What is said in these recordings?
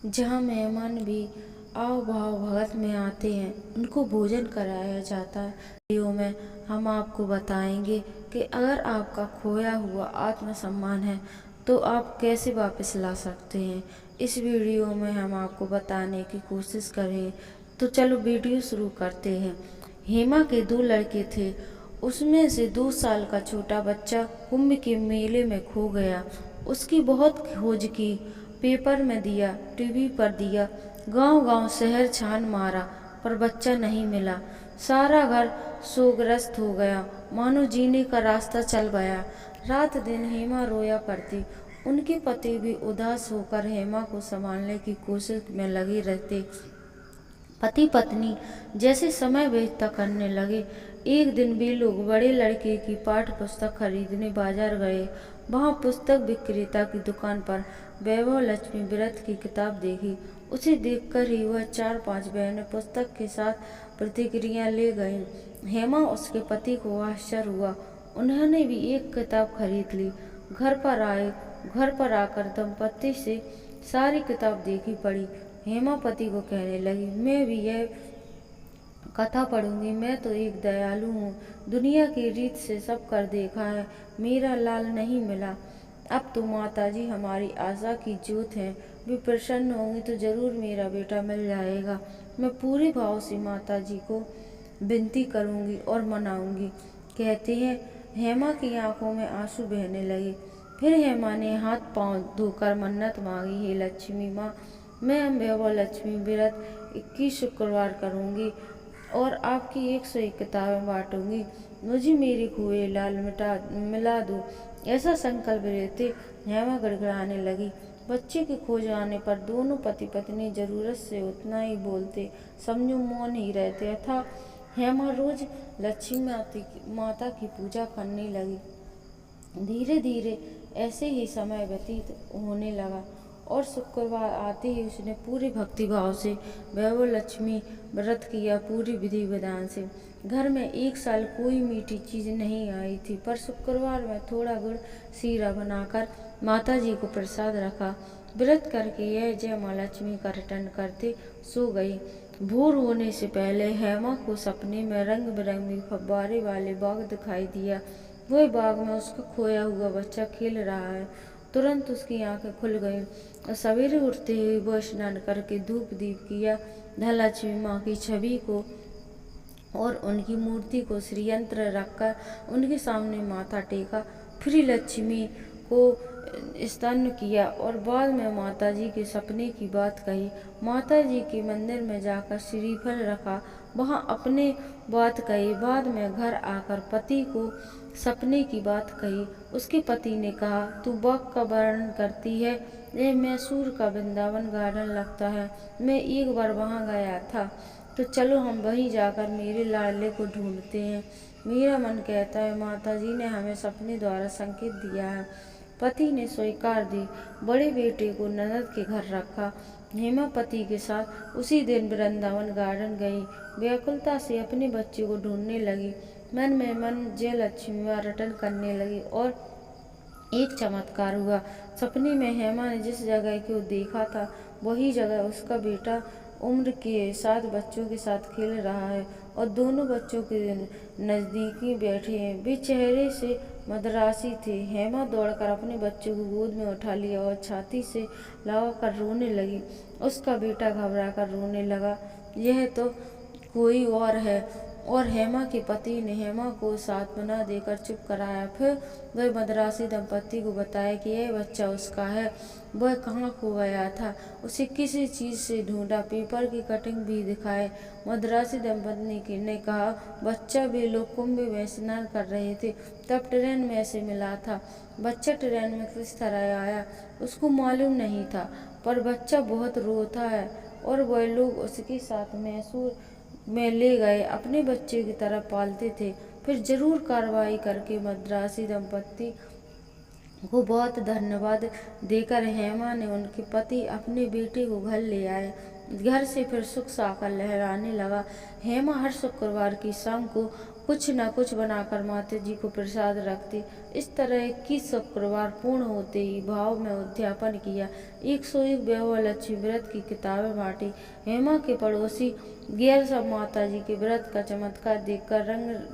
जहाँ मेहमान भी आओ भाव भगत में आते हैं, उनको भोजन कराया जाता है। वीडियो में हम आपको बताएंगे कि अगर आपका खोया हुआ आत्मसम्मान है तो आप कैसे वापस ला सकते हैं। इस वीडियो में हम आपको बताने की कोशिश करें तो चलो वीडियो शुरू करते हैं। हेमा के 2 लड़के थे, उसमें से 2 साल का छोटा बच्चा कुंभ के मेले में खो गया। उसकी बहुत खोज की, पेपर में दिया, टीवी पर दिया, गांव-गांव शहर छान मारा, पर बच्चा नहीं मिला। सारा घर शोकग्रस्त हो गया, मानो जीने का रास्ता चल गया। रात दिन हेमा रोया करती, उनके पति भी उदास होकर हेमा को संभालने की कोशिश में लगे रहते। पति पत्नी जैसे समय व्यतीत करने लगे। एक दिन वे लोग बड़े लड़के की पाठ्य पुस्तक खरीदने बाजार गए। वहां पुस्तक विक्रेता की दुकान पर वैभव लक्ष्मी व्रत की किताब देखी। उसे देखकर ही वह 4-5 बहनें पुस्तक के साथ प्रतिक्रिया ले गईं। हेमा उसके पति को आश्चर्य हुआ, उन्होंने भी एक किताब खरीद ली। घर पर आकर दंपत्ति से सारी किताब देखी पड़ी। हेमा पति को कहने लगी, मैं भी यह कथा पढ़ूंगी। मैं तो एक दयालु हूँ, दुनिया की रीत से सब कर देखा है, मेरा लाल नहीं मिला। अब तो माताजी हमारी आशा की ज्योत हैं, वे प्रसन्न होंगी तो जरूर मेरा बेटा मिल जाएगा। मैं पूरे भाव से माताजी को विनती करूंगी और मनाऊंगी। कहते हैं हेमा की आंखों में आंसू बहने लगे। फिर हेमा ने हाथ पांव धोकर मन्नत मांगी, हे लक्ष्मी माँ, मैं वैभव लक्ष्मी व्रत 21 शुक्रवार करूंगी और आपकी 101 किताबें बांटूंगी। मुझे मेरे खोए लाल मिला दो, ऐसा संकल्प लेते हेमा गड़गड़ाने लगी। बच्चे के खो जाने पर दोनों पति पत्नी जरूरत से उतना ही बोलते, समझो मौन ही रहते था। हेमा रोज लक्ष्मी माता की पूजा करने लगी। धीरे धीरे ऐसे ही समय व्यतीत होने लगा और शुक्रवार आते ही उसने पूरे भक्तिभाव से वैभव लक्ष्मी व्रत किया, पूरी विधि विधान से। घर में 1 साल कोई मीठी चीज नहीं आई थी, पर शुक्रवार में थोड़ा गुड़ सीरा बनाकर माता जी को प्रसाद रखा। व्रत करके यह जय माँ लक्ष्मी का रटन करते सो गई। भोर होने से पहले हेमा को सपने में रंग बिरंगी फव्वारे वाले बाग दिखाई दिया। वह बाग में उसका खोया हुआ बच्चा खेल रहा है। तुरंत उसकी आंखें खुल गईं और सवेरे उठते ही वह स्नान करके धूप दीप किया। धनलक्ष्मी माँ की छवि को और उनकी मूर्ति को श्रीयंत्र रखकर उनके सामने माथा टेका। फिर लक्ष्मी को स्तन किया और बाद में माताजी के सपने की बात कही। माताजी के मंदिर में जाकर श्रीफल रखा, वहां अपने बात कही। बाद में घर आकर पति को सपने की बात कही। उसके पति ने कहा, तू बाग का वर्णन करती है, यह मैसूर का वृंदावन गार्डन लगता है। मैं एक बार वहां गया था, तो चलो हम वहीं जाकर मेरे लाडले को ढूंढते हैं। मेरा मन कहता है माताजी ने हमें सपने द्वारा संकेत दिया है। पति ने स्वीकार दी। बड़े बेटे को ननद के घर रखा। हेमा पति के साथ उसी दिन वृंदावन गार्डन गई। व्याकुलता से अपने बच्चे को ढूंढने लगी। मन में मन जय लक्ष्मी रटन करने लगी और एक चमत्कार हुआ। सपने में हेमा ने जिस जगह को देखा था, वही जगह उसका बेटा उम्र के 7 बच्चों के साथ खेल रहा है और दोनों बच्चों के नजदीकी बैठे हैं। वे चेहरे से मदरासी थे। हेमा दौड़कर अपने बच्चे को गोद में उठा लिया और छाती से लगाकर रोने लगी। उसका बेटा घबराकर रोने लगा, यह तो कोई और है। और हेमा के पति ने हेमा को सांत्वना देकर चुप कराया। फिर वह मदरासी दंपत्ति को बताया कि यह बच्चा उसका है, वह कहाँ खो गया था, उसे किसी चीज़ से ढूंढा, पेपर की कटिंग भी दिखाए। मदरासी दंपत्ति ने कहा, बच्चा वे लोग कुंभ में स्नान कर रहे थे, तब ट्रेन में ऐसे मिला था। बच्चा ट्रेन में किस तरह आया उसको मालूम नहीं था, पर बच्चा बहुत रोता है और वह लोग उसके साथ मैसूर में ले गए, अपने बच्चे की तरह पालते थे। फिर जरूर कार्रवाई करके मद्रासी दंपत्ति को बहुत धन्यवाद देकर हेमा ने उनके पति अपने बेटे को घर ले आए। घर से फिर सुख साकर लहराने लगा। हेमा हर शुक्रवार की शाम को कुछ न कुछ बनाकर माता जी को प्रसाद रखते। इस तरह 21 शुक्रवार पूर्ण होते ही भाव में उद्यापन किया। 101 विवाह लक्ष्मी व्रत की किताबें बांटी। हेमा के पड़ोसी गैर सब माता जी के व्रत का चमत्कार देखकर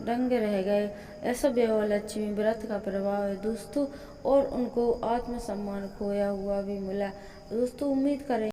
रंग रह गए। ऐसा विवाह लक्ष्मी व्रत का प्रभाव है दोस्तों, और उनको आत्मसम्मान खोया हुआ भी मिला। दोस्तों उम्मीद करें